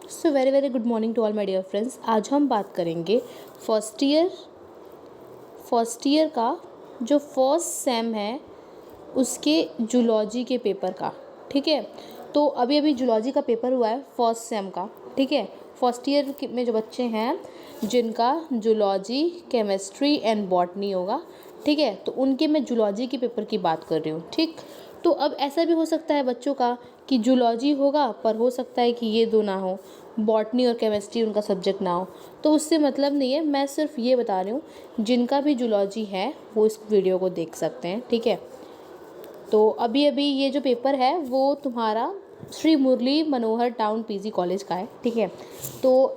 So very very good morning to all my dear friends. आज हम बात करेंगे फर्स्ट ईयर का जो फर्स्ट सेम है उसके जूलॉजी के पेपर का। ठीक है, तो अभी अभी जूलॉजी का पेपर हुआ है फर्स्ट सेम का। ठीक है, फर्स्ट ईयर में जो बच्चे हैं जिनका जूलॉजी, केमिस्ट्री एंड बॉटनी होगा, ठीक है, तो उनके मैं जूलॉजी के पेपर की बात कर रही हूँ। ठीक, तो अब ऐसा भी हो सकता है बच्चों का कि जूलॉजी होगा पर हो सकता है कि ये दो ना हो, बॉटनी और केमिस्ट्री उनका सब्जेक्ट ना हो, तो उससे मतलब नहीं है। मैं सिर्फ ये बता रही हूँ जिनका भी जूलॉजी है वो इस वीडियो को देख सकते हैं। ठीक है, तो अभी अभी ये जो पेपर है वो तुम्हारा Shri Murli Manohar town PG college का है। ठीक है, तो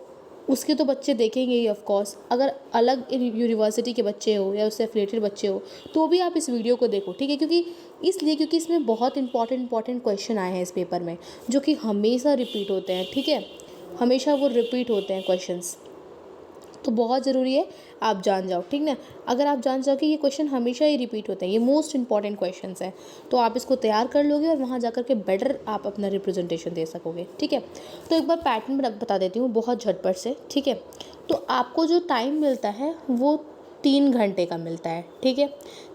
उसके तो बच्चे देखेंगे ही ऑफ कोर्स। अगर अलग यूनिवर्सिटी के बच्चे हो या उससे एफिलेटेड बच्चे हो तो भी आप इस वीडियो को देखो। ठीक है, क्योंकि इसमें बहुत इंपॉर्टेंट क्वेश्चन आए हैं इस पेपर में जो कि हमेशा रिपीट होते हैं। ठीक है, हमेशा वो रिपीट होते हैं क्वेश्चंस, तो बहुत ज़रूरी है आप जान जाओ। ठीक ना, अगर आप जान जाओ कि ये क्वेश्चन हमेशा ही रिपीट होते हैं, ये मोस्ट इंपॉर्टेंट क्वेश्चंस हैं, तो आप इसको तैयार कर लोगे और वहाँ जाकर के बेटर आप अपना रिप्रेजेंटेशन दे सकोगे। ठीक है, तो एक बार पैटर्न बता देती हूँ बहुत झटपट से। ठीक है, तो आपको जो टाइम मिलता है वो 3 घंटे का मिलता है। ठीक है,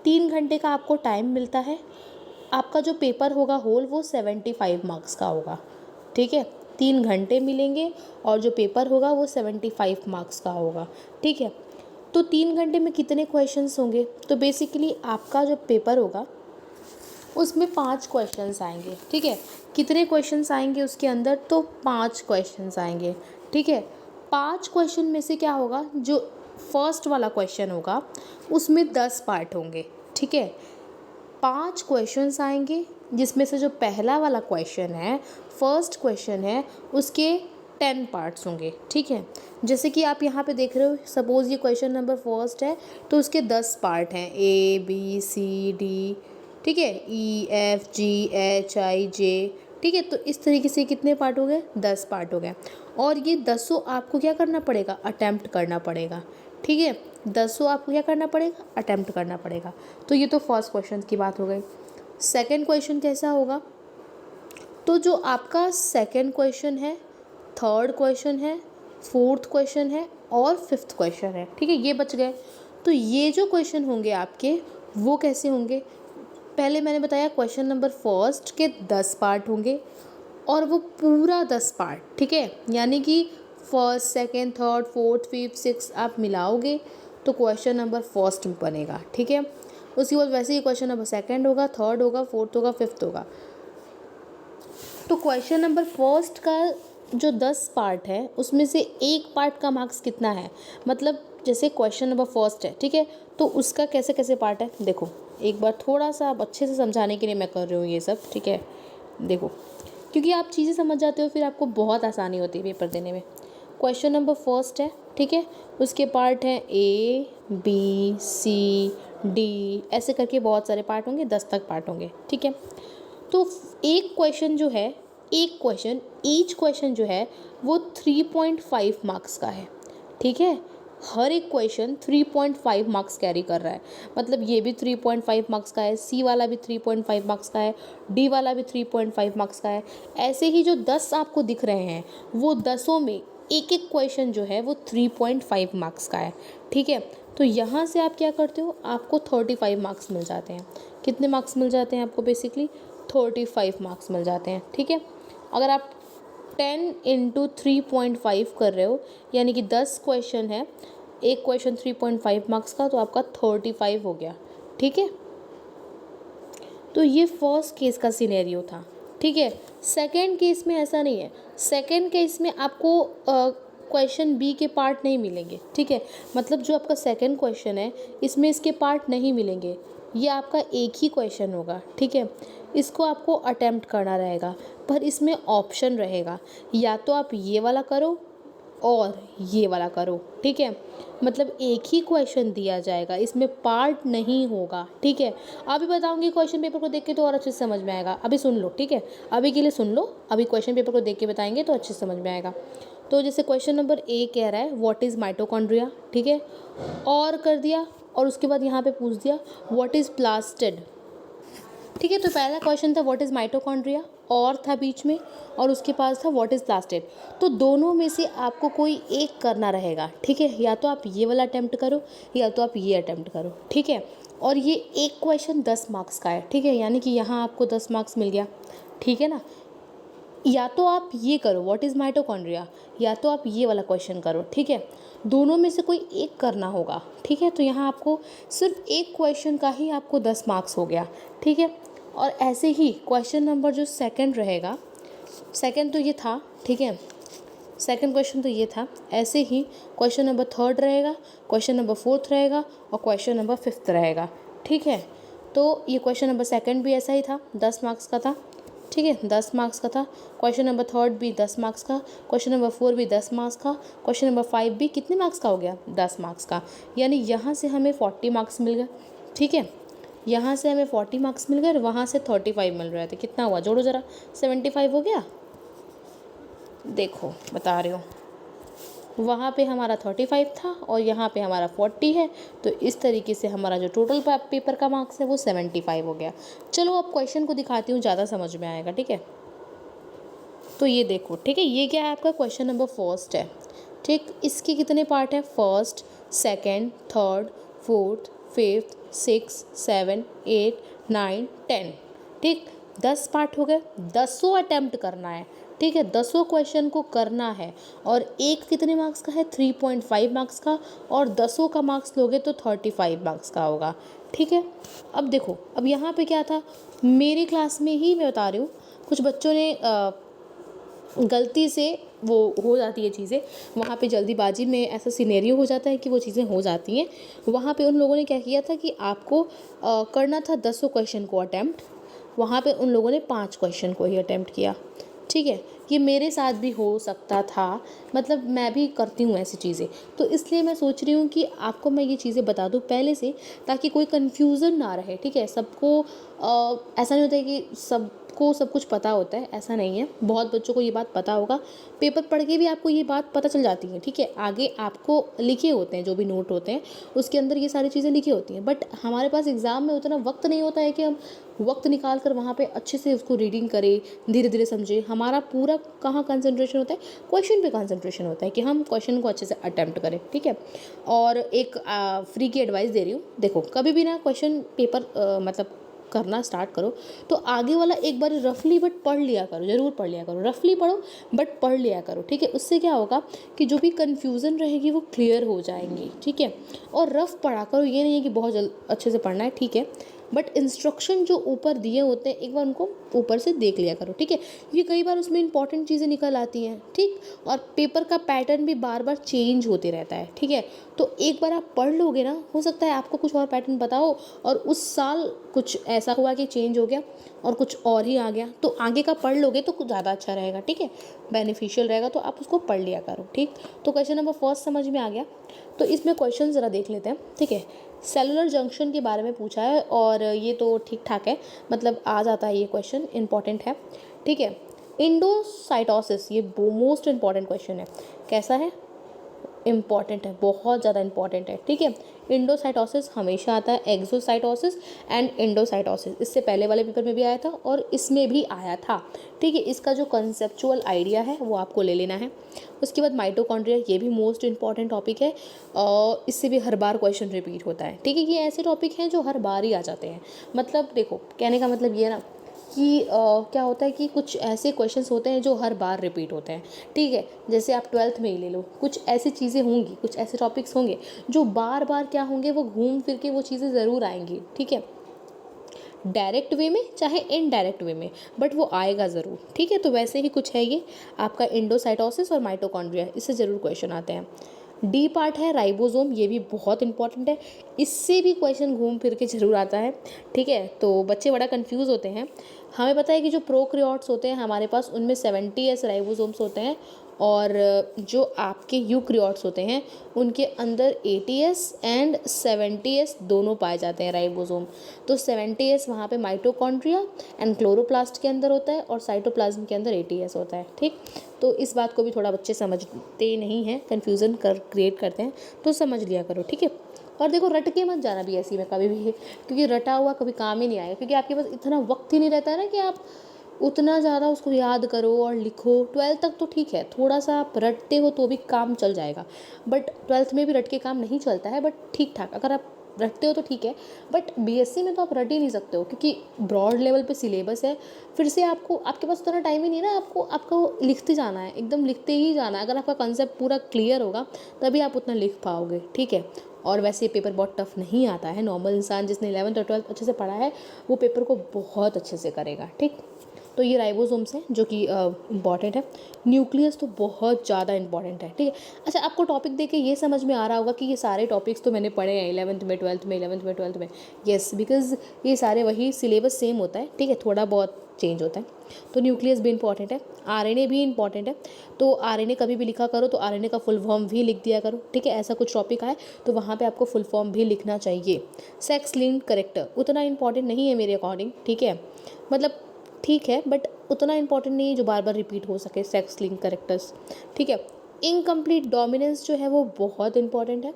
3 घंटे का आपको टाइम मिलता है। आपका जो पेपर होगा होल वो 75 मार्क्स का होगा। ठीक है, 3 घंटे मिलेंगे और जो पेपर होगा वो 75 मार्क्स का होगा। ठीक है, तो 3 घंटे में कितने क्वेश्चंस होंगे? तो बेसिकली आपका जो पेपर होगा उसमें 5 क्वेश्चंस आएंगे। ठीक है, कितने क्वेश्चंस आएंगे उसके अंदर? तो 5 क्वेश्चंस आएंगे। ठीक है, 5 क्वेश्चन में से क्या होगा, जो फर्स्ट वाला क्वेश्चन होगा उसमें 10 पार्ट होंगे। ठीक है, 5 क्वेश्चंस आएंगे जिसमें से जो पहला वाला क्वेश्चन है, फर्स्ट क्वेश्चन है, उसके 10 पार्ट्स होंगे। ठीक है, जैसे कि आप यहाँ पे देख रहे हो, सपोज़ ये क्वेश्चन नंबर फर्स्ट है तो उसके 10 पार्ट हैं, ABCD। ठीक है, EFGHIJ। ठीक है, तो इस तरीके से कितने पार्ट हो गए? 10 पार्ट हो गए और ये 10 आपको क्या करना पड़ेगा? अटैम्प्ट करना पड़ेगा। ठीक है, 10 आपको क्या करना पड़ेगा? अटैम्प्ट करना पड़ेगा। तो ये तो फर्स्ट क्वेश्चन की बात हो गई। सेकंड क्वेश्चन कैसा होगा? तो जो आपका सेकंड क्वेश्चन है, थर्ड क्वेश्चन है, फोर्थ क्वेश्चन है और फिफ्थ क्वेश्चन है। ठीक है, ये बच गए। तो ये जो क्वेश्चन होंगे आपके वो कैसे होंगे? पहले मैंने बताया क्वेश्चन नंबर फर्स्ट के 10 पार्ट होंगे और वो पूरा 10 पार्ट। ठीक है, यानी कि first, second, third, fourth, fifth, six आप मिलाओगे तो क्वेश्चन नंबर फर्स्ट बनेगा। ठीक है, उसके बाद वैसे ही क्वेश्चन नंबर सेकंड होगा, थर्ड होगा, फोर्थ होगा, फिफ्थ होगा। तो क्वेश्चन नंबर फर्स्ट का जो 10 पार्ट है उसमें से एक पार्ट का मार्क्स कितना है? मतलब जैसे क्वेश्चन नंबर फर्स्ट है, ठीक है, तो उसका कैसे कैसे पार्ट है देखो। एक बार थोड़ा सा आप अच्छे से समझाने के लिए मैं कर रही हूँ ये सब। ठीक है, देखो, क्योंकि आप चीज़ें समझ जाते हो फिर आपको बहुत आसानी होती है पेपर देने में। क्वेश्चन नंबर फर्स्ट है, ठीक है, उसके पार्ट हैं ABCD, ऐसे करके बहुत सारे पार्ट होंगे, 10 तक पार्ट होंगे। ठीक है, तो एक क्वेश्चन जो है, एक क्वेश्चन, ईच क्वेश्चन जो है वो 3.5 मार्क्स का है। ठीक है, हर एक क्वेश्चन 3.5 मार्क्स कैरी कर रहा है। मतलब ये भी 3.5 मार्क्स का है, सी वाला भी 3.5 मार्क्स का है, डी वाला भी 3.5 मार्क्स का है। ऐसे ही जो 10 आपको दिख रहे हैं वो 10 में एक एक क्वेश्चन जो है वो 3.5 मार्क्स का है। ठीक है, तो यहाँ से आप क्या करते हो, आपको 35 मार्क्स मिल जाते हैं। कितने मार्क्स मिल जाते हैं आपको? बेसिकली 35 मार्क्स मिल जाते हैं। ठीक है, अगर आप 10 × 3.5 कर रहे हो यानी कि 10 क्वेश्चन है, एक क्वेश्चन 3.5 मार्क्स का, तो आपका 35 हो गया। ठीक है, तो ये फर्स्ट केस का सिनेरियो था। ठीक है, सेकंड केस में ऐसा नहीं है। सेकंड केस में आपको क्वेश्चन बी के पार्ट नहीं मिलेंगे। ठीक है, मतलब जो आपका सेकंड क्वेश्चन है इसमें इसके पार्ट नहीं मिलेंगे, ये आपका एक ही क्वेश्चन होगा। ठीक है, इसको आपको अटेम्प्ट करना रहेगा, पर इसमें ऑप्शन रहेगा, या तो आप ये वाला करो और ये वाला करो। ठीक है, मतलब एक ही क्वेश्चन दिया जाएगा, इसमें पार्ट नहीं होगा। ठीक है, अभी बताऊंगी क्वेश्चन पेपर को देख के तो और अच्छे से समझ में आएगा। अभी सुन लो, ठीक है, अभी के लिए सुन लो, अभी क्वेश्चन पेपर को देख के बताएंगे तो अच्छे से समझ में आएगा। तो जैसे क्वेश्चन नंबर ए कह रहा है व्हाट इज़ माइटोकॉन्ड्रिया। ठीक है, और कर दिया और उसके बाद यहाँ पे पूछ दिया व्हाट इज़ प्लास्टिड। ठीक है, तो पहला क्वेश्चन था व्हाट इज़ माइटोकॉन्ड्रिया, और था बीच में और उसके पास था व्हाट इज़ प्लास्टिड। तो दोनों में से आपको कोई एक करना रहेगा, ठीक है। या तो आप ये वाला अटेम्प्ट करो या तो आप ये अटेम्प्ट करो, ठीक है। और ये एक क्वेश्चन 10 मार्क्स का है, ठीक है, यानी कि यहाँ आपको 10 मार्क्स मिल गया, ठीक है ना। या तो आप ये करो व्हाट इज़ माइटोकॉन्ड्रिया, या तो आप ये वाला क्वेश्चन करो, ठीक है। दोनों में से कोई एक करना होगा, ठीक है। तो यहाँ आपको सिर्फ एक क्वेश्चन का ही आपको 10 मार्क्स हो गया, ठीक है। और ऐसे ही क्वेश्चन नंबर जो सेकंड रहेगा, सेकंड तो ये था, ठीक है, सेकंड क्वेश्चन तो ये था। ऐसे ही क्वेश्चन नंबर थर्ड रहेगा, क्वेश्चन नंबर फोर्थ रहेगा और क्वेश्चन नंबर फिफ्थ रहेगा, ठीक है। तो ये क्वेश्चन नंबर सेकंड भी ऐसा ही था, 10 मार्क्स का था, ठीक है, 10 मार्क्स का था। क्वेश्चन नंबर थर्ड भी 10 मार्क्स का, क्वेश्चन नंबर 4 भी 10 मार्क्स का, क्वेश्चन नंबर 5 भी कितने मार्क्स का हो गया, 10 मार्क्स का। यानी यहाँ से हमें 40 मार्क्स मिल गए, ठीक है। यहाँ से हमें 40 मार्क्स मिल गए और वहाँ से 35 मिल रहे थे। कितना हुआ, जोड़ो ज़रा, 75 हो गया। देखो बता रही हूँ, वहाँ पे हमारा 35 था और यहाँ पे हमारा 40 है। तो इस तरीके से हमारा जो टोटल पेपर का मार्क्स है वो 75 हो गया। चलो अब क्वेश्चन को दिखाती हूँ, ज़्यादा समझ में आएगा, ठीक है। तो ये देखो, ठीक है, ये क्या है आपका क्वेश्चन नंबर फर्स्ट है, ठीक। इसके कितने पार्ट हैं, first, second, third, fourth, fifth, 6, 7, 8, 9, 10, ठीक। 10 पार्ट हो गए, 10 अटेम्प्ट करना है, ठीक है, 10 क्वेश्चन को करना है। और एक कितने मार्क्स का है, 3.5 मार्क्स का, और 10 का मार्क्स लोगे तो 35 मार्क्स का होगा, ठीक है। अब देखो, अब यहाँ पे क्या था, मेरी क्लास में ही मैं बता रही हूँ, कुछ बच्चों ने गलती से वो हो जाती है चीज़ें, वहाँ पे जल्दीबाजी में ऐसा सिनेरियो हो जाता है कि वो चीज़ें हो जाती हैं। वहाँ पे उन लोगों ने क्या किया था कि आपको करना था 10 क्वेश्चन को अटैम्प्ट, वहाँ पे उन लोगों ने 5 क्वेश्चन को ही अटैम्प्ट किया, ठीक है। ये मेरे साथ भी हो सकता था, मतलब मैं भी करती हूँ ऐसी चीज़ें, तो इसलिए मैं सोच रही हूँ कि आपको मैं ये चीज़ें बता दूँ पहले से, ताकि कोई कन्फ्यूज़न ना रहे, ठीक है। सबको ऐसा नहीं होता है कि सबको सब कुछ पता होता है, ऐसा नहीं है। बहुत बच्चों को ये बात पता होगा, पेपर पढ़ के भी आपको ये बात पता चल जाती है, ठीक है। आगे आपको लिखे होते हैं जो भी नोट होते हैं, उसके अंदर ये सारी चीज़ें लिखी होती हैं, बट हमारे पास एग्ज़ाम में उतना वक्त नहीं होता है कि हम वक्त निकाल कर वहाँ पे अच्छे से उसको रीडिंग करें, धीरे धीरे समझें। हमारा पूरा कहाँ कंसंट्रेशन होता है, क्वेश्चन पे कंसंट्रेशन होता है कि हम क्वेश्चन को अच्छे से अटेम्प्ट करें, ठीक है। और एक फ्री की एडवाइस दे रही हूँ, देखो कभी भी ना क्वेश्चन पेपर मतलब करना स्टार्ट करो तो आगे वाला एक बार रफली बट पढ़ लिया करो, ज़रूर पढ़ लिया करो, रफली पढ़ो बट पढ़ लिया करो, ठीक है। उससे क्या होगा कि जो भी कन्फ्यूज़न रहेगी वो क्लियर हो जाएंगी, ठीक है। और रफ पढ़ा करो, ये नहीं है कि बहुत अच्छे से पढ़ना है, ठीक है, बट इंस्ट्रक्शन जो ऊपर दिए होते हैं एक बार उनको ऊपर से देख लिया करो, ठीक है, क्योंकि कई बार उसमें इंपॉर्टेंट चीज़ें निकल आती हैं, ठीक। और पेपर का पैटर्न भी बार बार चेंज होते रहता है, ठीक है। तो एक बार आप पढ़ लोगे ना, हो सकता है आपको कुछ और पैटर्न पता हो और उस साल कुछ ऐसा हुआ कि चेंज हो गया और कुछ और ही आ गया, तो आगे का पढ़ लोगे तो कुछ ज़्यादा अच्छा रहेगा, ठीक है, बेनिफिशियल रहेगा। तो आप उसको पढ़ लिया करो, ठीक। तो क्वेश्चन नंबर फर्स्ट समझ में आ गया। तो इसमें क्वेश्चन ज़रा देख लेते हैं, ठीक है। सेलुलर जंक्शन के बारे में पूछा है और ये तो ठीक ठाक है, मतलब आ जाता है, ये क्वेश्चन इंपॉर्टेंट है, ठीक है। इंडोसाइटोसिस, ये मोस्ट इंपॉर्टेंट क्वेश्चन है। कैसा है, इम्पॉर्टेंट है, बहुत ज़्यादा इम्पॉर्टेंट है, ठीक है। इंडोसाइटोसिस हमेशा आता है, एक्सोसाइटोसिस एंड इंडोसाइटोसिस, इससे पहले वाले पेपर में भी आया था और इसमें भी आया था, ठीक है। इसका जो कंसेप्चुअल आइडिया है वो आपको ले लेना है। उसके बाद माइटोकॉन्ड्रिया, ये भी मोस्ट इंपॉर्टेंट टॉपिक है और इससे भी हर बार क्वेश्चन रिपीट होता है, ठीक है। ये ऐसे टॉपिक हैं जो हर बार ही आ जाते हैं, मतलब देखो कहने का मतलब ये है ना कि क्या होता है कि कुछ ऐसे क्वेश्चंस होते हैं जो हर बार रिपीट होते हैं, ठीक है। जैसे आप 12th में ही ले लो, कुछ ऐसी चीज़ें होंगी, कुछ ऐसे टॉपिक्स होंगे जो बार बार क्या होंगे, वो घूम फिर के वो चीज़ें ज़रूर आएंगी, ठीक है, डायरेक्ट वे में चाहे इनडायरेक्ट वे में, बट वो आएगा ज़रूर, ठीक है। तो वैसे ही कुछ है ये आपका इंडोसाइटोसिस और माइटोकॉन्ड्रिया, इससे ज़रूर क्वेश्चन आते हैं। डी पार्ट है राइबोसोम, ये भी बहुत इंपॉर्टेंट है, इससे भी क्वेश्चन घूम फिर के ज़रूर आता है, ठीक है। तो बच्चे बड़ा कंफ्यूज होते हैं। हमें पता है कि जो प्रोकैरियोट्स होते हैं हमारे पास, उनमें 70s राइबोसोम्स होते हैं और जो आपके यूकैरियोट्स होते हैं उनके अंदर 80s एंड 70s दोनों पाए जाते हैं राइबोसोम। तो 70s वहाँ पे माइटोकॉन्ड्रिया एंड क्लोरोप्लास्ट के अंदर होता है और साइटोप्लाज्म के अंदर 80s होता है, ठीक। तो इस बात को भी थोड़ा बच्चे समझते नहीं हैं, कन्फ्यूज़न क्रिएट करते हैं, तो समझ लिया करो, ठीक है। और देखो रट के मत जाना भी ऐसी में कभी भी, क्योंकि रटा हुआ कभी काम ही नहीं आएगा, क्योंकि आपके पास इतना वक्त ही नहीं रहता है ना कि आप उतना ज़्यादा उसको याद करो और लिखो। 12th तक तो ठीक है, थोड़ा सा आप रटते हो तो भी काम चल जाएगा, बट 12th में भी रट के काम नहीं चलता है, बट ठीक ठाक अगर आप रटते हो तो ठीक है। बट बीएससी में तो आप रट ही नहीं सकते हो, क्योंकि ब्रॉड लेवल पे सिलेबस है। फिर से आपको, आपके पास उतना टाइम ही नहीं है ना, आपको लिखते जाना है, एकदम लिखते ही जाना है। अगर आपका कंसेप्ट पूरा क्लियर होगा तभी आप उतना लिख पाओगे, ठीक है। और वैसे ये पेपर बहुत टफ नहीं आता है, नॉर्मल इंसान जिसने 11th और 12th अच्छे से पढ़ा है वो पेपर को बहुत अच्छे से करेगा, ठीक। तो ये राइबोसोम्स हैं जो कि इंपॉर्टेंट है। न्यूक्लियस तो बहुत ज़्यादा इंपॉर्टेंट है, ठीक है। अच्छा, आपको टॉपिक देख के ये समझ में आ रहा होगा कि ये सारे टॉपिक्स तो मैंने पढ़े हैं 11th में 12th में, 11th में 12th में। येस, बिकॉज ये सारे वही सिलेबस सेम होता है, ठीक है, थोड़ा बहुत चेंज होता है। तो न्यूक्लियस भी इंपॉर्टेंट है, आरएनए भी इंपॉर्टेंट है। तो आरएनए कभी भी लिखा करो तो आरएनए का फुल फॉर्म भी लिख दिया करो, ठीक है। ऐसा कुछ टॉपिक आए तो वहाँ पे आपको फुल फॉर्म भी लिखना चाहिए। सेक्स लिंक्ड कैरेक्टर उतना इंपॉर्टेंट नहीं है मेरे अकॉर्डिंग, ठीक है, मतलब ठीक है बट उतना इंपॉर्टेंट नहीं है जो बार बार रिपीट हो सके, सेक्स लिंक करेक्टर्स, ठीक है। इनकम्प्लीट डोमिनेंस जो है वो बहुत इंपॉर्टेंट है।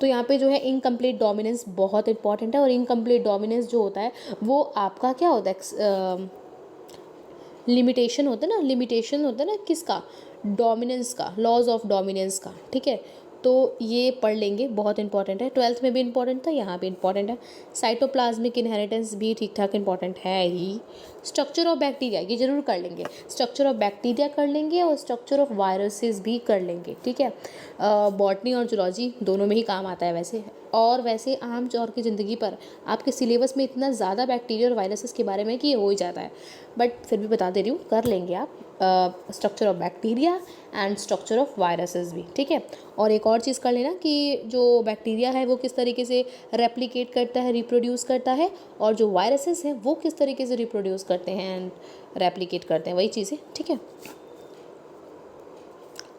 तो यहाँ पे जो है इनकम्प्लीट डोमिनेंस बहुत इंपॉर्टेंट है। और इनकम्प्लीट डोमिनेंस जो होता है वो आपका क्या होता है, लिमिटेशन होता है ना, लिमिटेशन होता है ना किसका, डोमिनेंस का, लॉज ऑफ डोमिनेंस का, ठीक है। तो ये पढ़ लेंगे, बहुत इंपॉर्टेंट है। 12th में भी इंपॉर्टेंट था, यहाँ भी इंपॉर्टेंट है। साइटोप्लाज्मिक इनहेरिटेंस भी ठीक ठाक इंपॉर्टेंट है ही। स्ट्रक्चर ऑफ बैक्टीरिया ये जरूर कर लेंगे, स्ट्रक्चर ऑफ बैक्टीरिया कर लेंगे और स्ट्रक्चर ऑफ वायरसेस भी कर लेंगे, ठीक है। बॉटनी और जूलॉजी दोनों में ही काम आता है वैसे। और वैसे आम तौर की ज़िंदगी पर आपके सिलेबस में इतना ज़्यादा बैक्टीरिया और वायरसेस के बारे में कि ये हो ही जाता है, बट फिर भी बता दे रही हूँ, कर लेंगे आप structure of bacteria and structure of viruses भी, ठीक है। और एक और चीज़ कर लेना कि जो बैक्टीरिया है वो किस तरीके से रेप्लिकेट करता है, रिप्रोड्यूस करता है, और जो वायरसेस हैं वो किस तरीके से रिप्रोड्यूस करते हैं एंड रेप्लिकेट करते हैं, वही चीज़ें, ठीक है।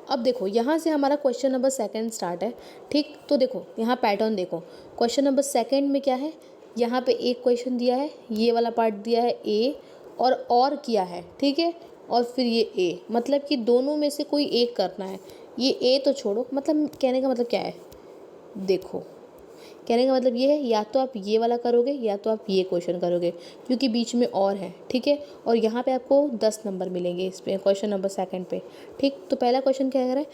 अब देखो यहाँ से हमारा क्वेश्चन नंबर 2 स्टार्ट है, ठीक। तो देखो यहाँ पैटर्न देखो, क्वेश्चन नंबर 2 में क्या है, यहाँ पे एक क्वेश्चन दिया है, ये वाला पार्ट दिया है ए, और किया है, ठीक है, और फिर ये ए, मतलब कि दोनों में से कोई एक करना है। ये ए तो छोड़ो, मतलब कहने का मतलब क्या है, देखो कहने का मतलब ये है, या तो आप ये वाला करोगे या तो आप ये क्वेश्चन करोगे, क्योंकि बीच में और है, ठीक है। और यहाँ पे आपको 10 नंबर मिलेंगे इस पे, क्वेश्चन नंबर 2 पे, ठीक। तो पहला क्वेश्चन क्या कह रहा है,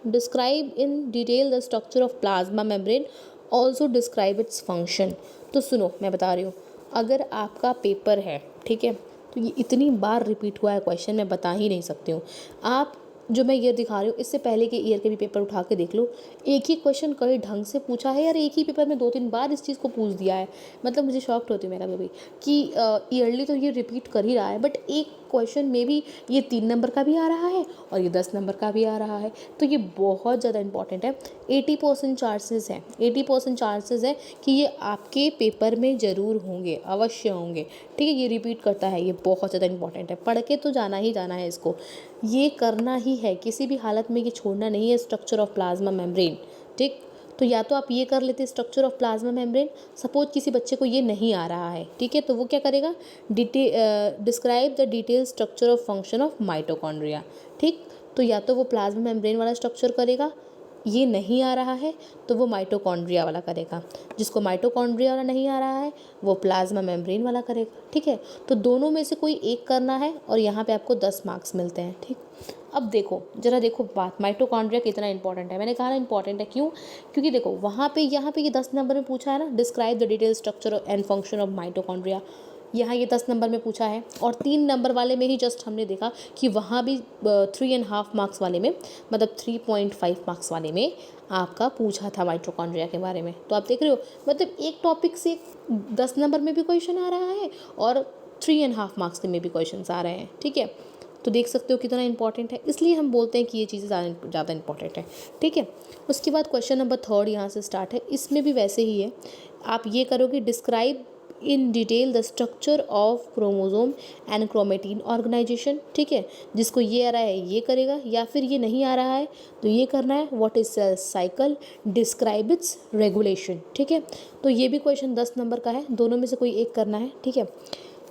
describe in detail the structure of plasma membrane, also describe its function. तो सुनो मैं बता रही हूँ, अगर आपका पेपर है, ठीक है, तो ये इतनी बार रिपीट हुआ है क्वेश्चन, मैं बता ही नहीं सकती हूँ। आप जो मैं ईयर दिखा रही हूँ इससे पहले के ईयर के भी पेपर उठा के देख लो, एक ही क्वेश्चन कई ढंग से पूछा है यार, एक ही पेपर में 2-3 बार इस चीज़ को पूछ दिया है। मतलब मुझे शॉक्ड होती हूँ मैं कभी कि ईयरली तो ये रिपीट कर ही रहा है, बट एक क्वेश्चन में भी ये 3 नंबर का भी आ रहा है और ये 10 नंबर का भी आ रहा है। तो ये बहुत ज़्यादा इंपॉर्टेंट है। 80% चांसेस है, 80% चांसेस है कि ये आपके पेपर में ज़रूर होंगे, अवश्य होंगे, ठीक है। ये रिपीट करता है, ये बहुत ज़्यादा इंपॉर्टेंट है, पढ़ के तो जाना ही जाना है इसको, ये करना ही है, किसी भी हालत में ये छोड़ना नहीं है, स्ट्रक्चर ऑफ प्लाज्मा मेम्ब्रेन, ठीक। तो या तो आप ये कर लेते structure of plasma membrane, suppose किसी बच्चे को ये नहीं आ रहा है, ठीक है, तो वो क्या करेगा, describe the detail structure of function of mitochondria, ठीक। तो या तो वो प्लाज्मा मेम्ब्रेन वाला स्ट्रक्चर करेगा, ये नहीं आ रहा है तो वो माइटोकॉन्ड्रिया वाला करेगा, जिसको माइटोकॉन्ड्रिया वाला नहीं आ रहा है वो प्लाज्मा मेम्ब्रेन वाला करेगा, ठीक है। तो दोनों में से कोई एक करना है और यहाँ पे आपको 10 मार्क्स मिलते हैं, ठीक। अब देखो जरा, देखो बात, माइटोकॉन्ड्रिया कितना इंपॉर्टेंट है, मैंने कहा ना इंपॉर्टेंट है, क्यों, क्योंकि देखो वहाँ पे यहाँ पे ये 10 नंबर में पूछा है ना, describe the detail structure and function of mitochondria, यहाँ ये 10 नंबर में पूछा है। और 3 नंबर वाले में ही जस्ट हमने देखा कि वहाँ भी 3.5 मार्क्स वाले में, मतलब 3.5 मार्क्स वाले में आपका पूछा था माइटोकॉन्ड्रिया के बारे में। तो आप देख रहे हो, मतलब एक टॉपिक से 10 नंबर में भी क्वेश्चन आ रहा है और 3.5 मार्क्स में भी क्वेश्चन आ रहे हैं, ठीक है। तो देख सकते हो कितना इंपॉर्टेंट है, इसलिए हम बोलते हैं कि ये चीज़ें ज़्यादा इंपॉर्टेंट है, ठीक है। उसके बाद क्वेश्चन नंबर 3 यहाँ से स्टार्ट है, इसमें भी वैसे ही है, आप ये करोगे, describe in detail the structure of chromosome and chromatin organisation, ठीक है। जिसको ये आ रहा है ये करेगा, या फिर ये नहीं आ रहा है तो ये करना है, what is cell cycle, describe its regulation, ठीक है। तो ये भी क्वेश्चन 10 नंबर का है, दोनों में से कोई एक करना है, ठीक है।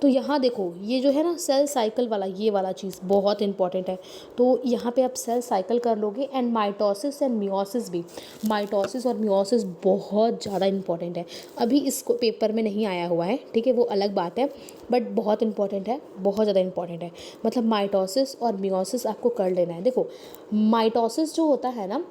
तो यहाँ देखो ये जो है ना सेल साइकिल वाला, ये वाला चीज़ बहुत इंपॉर्टेंट है। तो यहाँ पे आप सेल साइकिल कर लोगे, एंड माइटोसिस एंड मियोसिस भी, माइटोसिस और मियोसिस बहुत ज़्यादा इंपॉर्टेंट है। अभी इसको पेपर में नहीं आया हुआ है, ठीक है, वो अलग बात है, बट बहुत इंपॉर्टेंट है, बहुत ज़्यादा इंपॉर्टेंट है। मतलब माइटोसिस और मियोसिस आपको कर लेना है। देखो माइटोसिस जो होता है ना,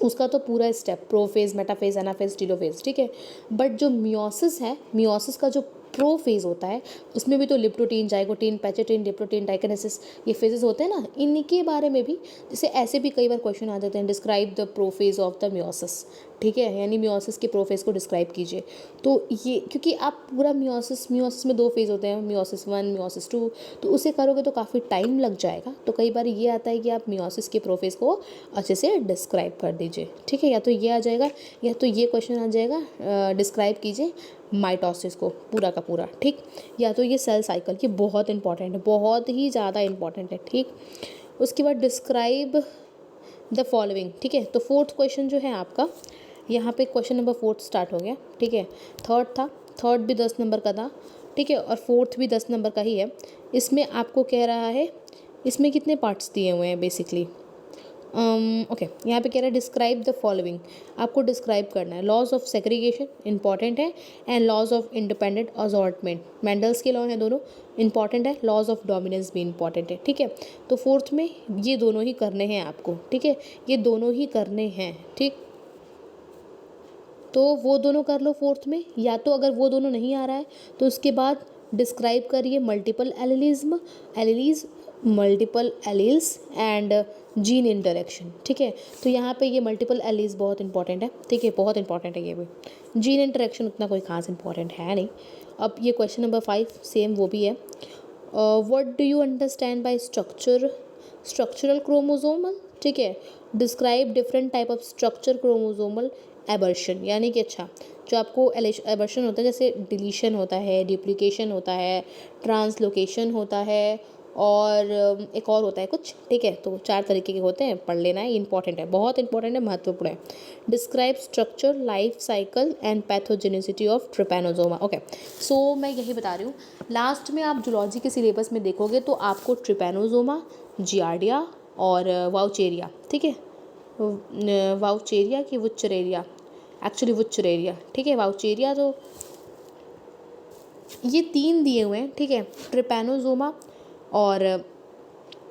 उसका तो पूरा step prophase, metaphase, anaphase, telophase, ठीक है। बट जो मियोसिस है, मियोसिस का जो प्रो फेज होता है, उसमें भी तो लिप्टोटीन, जाइगोटीन, पैचेटिन, डिप्लोटीन, डाइकिनेसिस, ये फेजेस होते हैं ना, इनके बारे में भी जैसे ऐसे भी कई बार क्वेश्चन आ जाते हैं, describe the prophase of the meiosis, ठीक है, यानी मियोसिस के प्रोफेज को डिस्क्राइब कीजिए। तो ये क्योंकि आप पूरा मियोसिस में 2 फेज होते हैं, मियोसिस 1, मियोसिस 2, तो उसे करोगे तो काफ़ी टाइम लग जाएगा। तो कई बार ये आता है कि आप मियोसिस के प्रोफेज को अच्छे से डिस्क्राइब कर दीजिए, ठीक है। या तो ये आ जाएगा, या तो ये क्वेश्चन आ जाएगा, डिस्क्राइब कीजिए माइटोसिस को पूरा का पूरा, ठीक। या तो ये सेल साइकिल, ये बहुत इंपॉर्टेंट है, बहुत ही ज़्यादा इंपॉर्टेंट है, ठीक। उसके बाद डिस्क्राइब द फॉलोइंग, ठीक है। तो 4th क्वेश्चन जो है आपका, यहाँ पे क्वेश्चन नंबर 4 स्टार्ट हो गया, ठीक है। 3rd था, 3rd भी 10 नंबर का था, ठीक है, और 4th भी 10 नंबर का ही है। इसमें आपको कह रहा है, इसमें कितने पार्ट्स दिए हुए हैं बेसिकली, ओके, यहाँ पे कह रहा है डिस्क्राइब द फॉलोइंग, आपको डिस्क्राइब करना है। लॉज ऑफ सेग्रीगेशन इंपॉर्टेंट है, and laws of independent assortment, Mendel's के लॉ हैं दोनों, इंपॉर्टेंट है। लॉज ऑफ डोमिनेंस भी इंपॉर्टेंट है, ठीक है। तो 4th में ये दोनों ही करने हैं आपको, ठीक है, ये दोनों ही करने हैं, ठीक। तो वो दोनों कर लो 4th में, या तो अगर वो दोनों नहीं आ रहा है तो उसके बाद डिस्क्राइब करिए multiple alleles, multiple alleles and gene interaction, ठीक है। तो यहाँ पे ये मल्टीपल एलील्स बहुत इंपॉर्टेंट है, ठीक है, बहुत इंपॉर्टेंट है ये भी। जीन इंटरेक्शन उतना कोई खास इंपॉर्टेंट है नहीं। अब ये क्वेश्चन नंबर 5 सेम वो भी है। What do you understand by structural chromosomal, ठीक है। Describe different type of structure chromosomal abortion, यानी कि अच्छा जो आपको एबर्शन होता है, जैसे डिलीशन होता है, डुप्लीकेशन होता है, ट्रांसलोकेशन होता है, और एक और होता है कुछ, ठीक है। तो 4 तरीके के होते हैं, पढ़ लेना है, इंपॉर्टेंट है, बहुत इंपॉर्टेंट है, महत्वपूर्ण है। Describe structure, life cycle and pathogenicity of trypanosoma, okay. So मैं यही बता रही हूँ, लास्ट में आप जूलॉजी के सिलेबस में देखोगे तो आपको ट्रिपैनोसोमा, जियार्डिया और वाउचेरिया, ठीक है, वाउचेरिया की वुच्चरेरिया, एक्चुअली वुच्चरेरिया, ठीक है, वाउचेरिया, तो ये 3 दिए हुए हैं, ठीक है, ट्रिपैनोसोमा और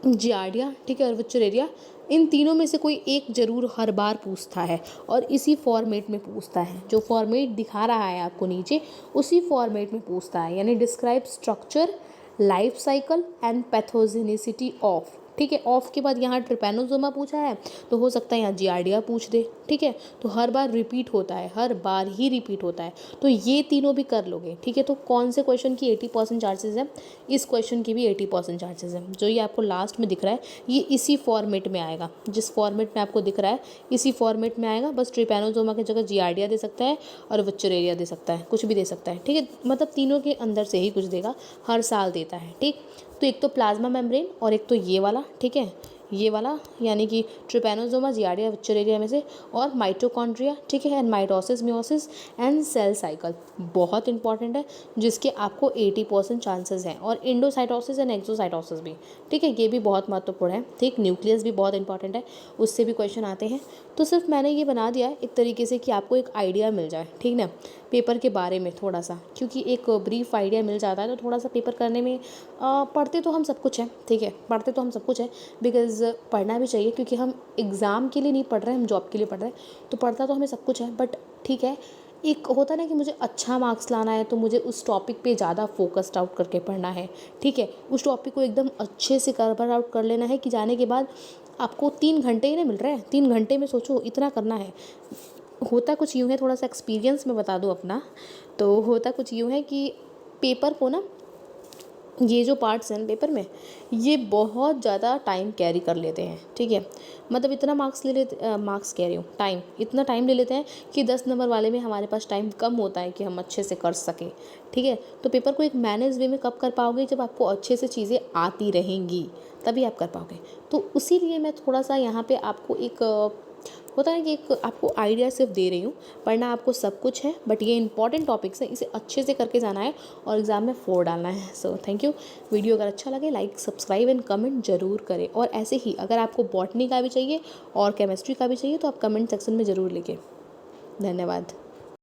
जियार्डिया, ठीक है, और वुच्चरेरिया। इन तीनों में से कोई एक जरूर हर बार पूछता है, और इसी फॉर्मेट में पूछता है, जो फॉर्मेट दिखा रहा है आपको नीचे, उसी फॉर्मेट में पूछता है, यानी describe structure, life cycle and pathogenicity of, ठीक है। ऑफ के बाद यहाँ ट्रिपैनोसोमा पूछा है, तो हो सकता है यहाँ जियार्डिया पूछ दे, ठीक है। तो हर बार रिपीट होता है, हर बार ही रिपीट होता है, तो ये तीनों भी कर लोगे, ठीक है। तो कौन से क्वेश्चन की 80% चांसेस है, इस क्वेश्चन की भी 80% चांसेस है। जो ये आपको लास्ट में दिख रहा है, ये इसी फॉर्मेट में आएगा, जिस फॉर्मेट में आपको दिख रहा है इसी फॉर्मेट में आएगा। बस ट्रिपैनोसोमा की जगह जियार्डिया दे सकता है, और वुच्चरेरिया दे सकता है, कुछ भी दे सकता है, ठीक है। मतलब तीनों के अंदर से ही कुछ देगा, हर साल देता है, ठीक। तो एक तो प्लाज्मा मेम्ब्रेन, और एक तो ये वाला, ठीक है, ये वाला, यानी कि ट्रिपैनोसोमा, जियार्डिया, वुच्चरेरिया में से, और माइटोकॉन्ड्रिया, ठीक है, and mitosis, meiosis and cell cycle बहुत इंपॉर्टेंट है, जिसके आपको 80% चांसेस हैं। और इंडोसाइटोसिस एंड एक्सोसाइटोसिस भी, ठीक है, ये भी बहुत महत्वपूर्ण है, ठीक। न्यूक्लियस भी बहुत इंपॉर्टेंट है, उससे भी क्वेश्चन आते हैं। तो सिर्फ मैंने ये बना दिया एक तरीके से कि आपको एक आइडिया मिल जाए, ठीक ना, पेपर के बारे में थोड़ा सा, क्योंकि एक ब्रीफ आइडिया मिल जाता है तो थोड़ा सा पेपर करने में पढ़ते तो हम सब कुछ है, ठीक है, पढ़ते तो हम सब कुछ है, बिकॉज़ पढ़ना भी चाहिए, क्योंकि हम एग्ज़ाम के लिए नहीं पढ़ रहे हैं, हम जॉब के लिए पढ़ रहे हैं, तो पढ़ता तो हमें सब कुछ है, बट ठीक है, एक होता है ना कि मुझे अच्छा मार्क्स लाना है, तो मुझे उस टॉपिक पे ज़्यादा फोकस्ड आउट करके पढ़ना है, ठीक है। उस टॉपिक को एकदम अच्छे से कवर आउट कर लेना है कि जाने के बाद आपको 3 घंटे ही नहीं मिल रहे हैं, 3 घंटे में सोचो इतना करना है। होता कुछ यूँ है, थोड़ा सा एक्सपीरियंस मैं बता दूँ अपना, तो होता कुछ यूँ है कि पेपर को ना, ये जो पार्ट्स हैं पेपर में, ये बहुत ज़्यादा टाइम कैरी कर लेते हैं, ठीक है। मतलब इतना मार्क्स ले लेते, मार्क्स कह रही हूँ, टाइम, इतना टाइम ले लेते हैं कि 10 नंबर वाले में हमारे पास टाइम कम होता है कि हम अच्छे से कर सकें, ठीक है। तो पेपर को एक मैनेज वे में कब कर पाओगे, जब आपको अच्छे से चीज़ें आती रहेंगी, तभी आप कर पाओगे। तो उसी लिए मैं थोड़ा सा यहाँ पे आपको एक होता है कि एक आपको आइडिया सिर्फ दे रही हूँ, पढ़ना आपको सब कुछ है, बट ये इंपॉर्टेंट टॉपिक्स हैं, इसे अच्छे से करके जाना है और एग्ज़ाम में 4 डालना है। So thank you. वीडियो अगर अच्छा लगे लाइक सब्सक्राइब एंड कमेंट जरूर करें, और ऐसे ही अगर आपको बॉटनी का भी चाहिए और केमिस्ट्री का भी चाहिए तो आप कमेंट सेक्शन में ज़रूर लिखें। धन्यवाद।